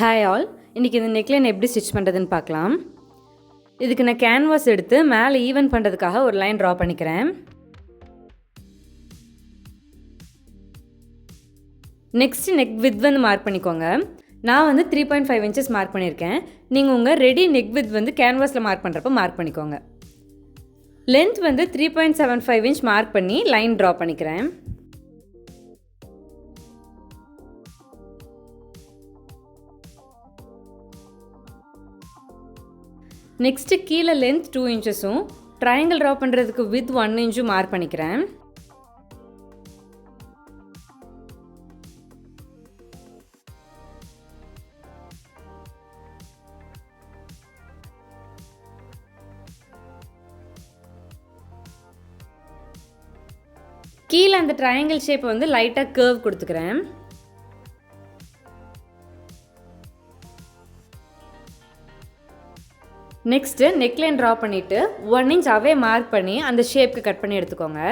Hi all, இன்றைக்கி இந்த neckline எப்படி ஸ்டிச் பண்ணுறதுன்னு பார்க்கலாம். இதுக்கு நான் கேன்வாஸ் எடுத்து மேலே ஈவன் பண்ணுறதுக்காக ஒரு லைன் ட்ரா பண்ணிக்கிறேன். நெக்ஸ்ட்டு நெக் வித் வந்து மார்க் பண்ணிக்கோங்க. நான் வந்து 3.5 இன்ச்சஸ் மார்க் பண்ணியிருக்கேன். நீங்கள் உங்கள் ரெடி நெக் வித் வந்து கேன்வாஸில் மார்க் பண்ணுறப்ப மார்க் பண்ணிக்கோங்க. லென்த் வந்து 3.75 இன்ச் மார்க் பண்ணி லைன் ட்ரா பண்ணிக்கிறேன். நெக்ஸ்ட்டு கீழே லென்த் 2 இன்ச்சஸும் ட்ரையாங்கிள் ட்ரா பண்ணுறதுக்கு வித் 1 இன்ச்சும் மார்க் பண்ணிக்கிறேன். கீழே அந்த ட்ரையாங்கிள் ஷேப்பை வந்து லைட்டாக கர்வ் கொடுத்துக்கிறேன். நெக்ஸ்ட்டு நெக்லைன் ட்ரா பண்ணிவிட்டு 1 இன்ச் அவே மார்க் பண்ணி அந்த ஷேப்க்கு கட் பண்ணி எடுத்துக்கோங்க.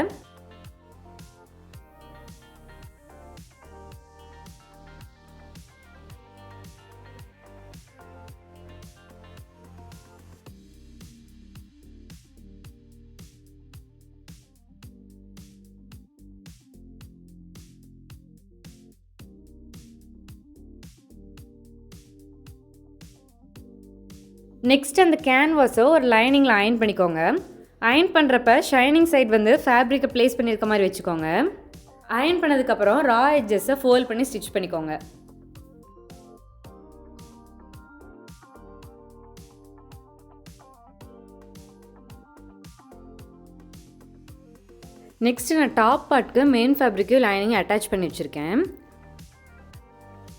நெக்ஸ்ட் அந்த கேன்வாஸை ஒரு லைனிங்கில் அயன் பண்ணிக்கோங்க. அயன் பண்ணுறப்ப ஷைனிங் சைட் வந்து ஃபேப்ரிக்கை ப்ளேஸ் பண்ணியிருக்க மாதிரி வச்சுக்கோங்க. அயன் பண்ணதுக்கப்புறம் ரா எட்ஜஸை ஃபோல்ட் பண்ணி ஸ்டிச் பண்ணிக்கோங்க. நெக்ஸ்ட் நான் டாப் பார்ட்க்கு மெயின் ஃபேப்ரிக்கு லைனிங் அட்டாச் பண்ணி வச்சுருக்கேன்.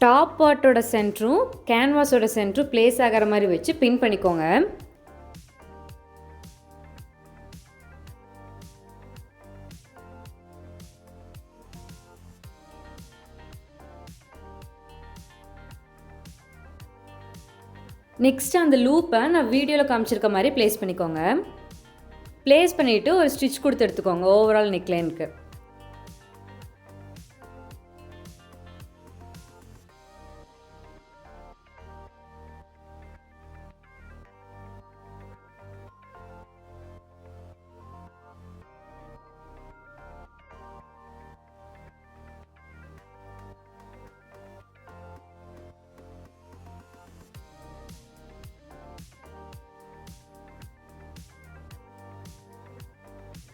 டாப் பார்ட்டோட சென்டரும் கேன்வாஸோட சென்டரும் ப்ளேஸ் ஆகிற மாதிரி வச்சு பின் பண்ணிக்கோங்க. நெக்ஸ்ட் அந்த லூப்பை நான் வீடியோவில் காமிச்சிருக்க மாதிரி ப்ளேஸ் பண்ணிக்கோங்க. ப்ளேஸ் பண்ணிவிட்டு ஒரு ஸ்டிச் கொடுத்து எடுத்துக்கோங்க ஓவரால் நெக்லைனுக்கு.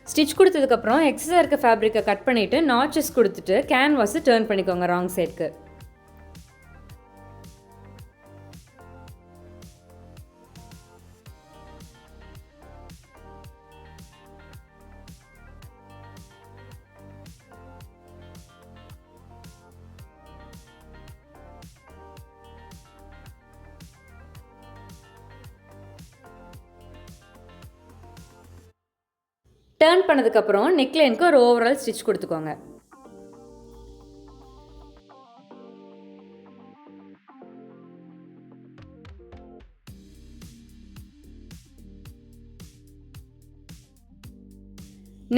ஸ்டிச் கொடுத்ததுக்கப்புறம் எக்ஸஸாக இருக்க ஃபேப்ரிக்கை கட் பண்ணிவிட்டு நாட்சஸ் கொடுத்துட்டு கேன்வாஸை டர்ன் பண்ணிக்கோங்க ராங் சைடுக்கு. டர்ன் பண்ணதுக்கப்புறம் நெக்லைனுக்கு ஒரு ஓவரால் ஸ்டிச் கொடுத்துக்கோங்க.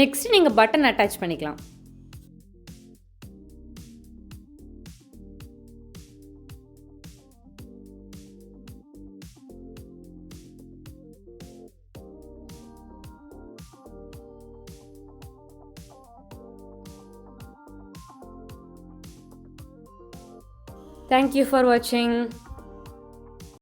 நெக்ஸ்ட் நீங்கள் பட்டன் அட்டாச் பண்ணிக்கலாம். Thank you for watching.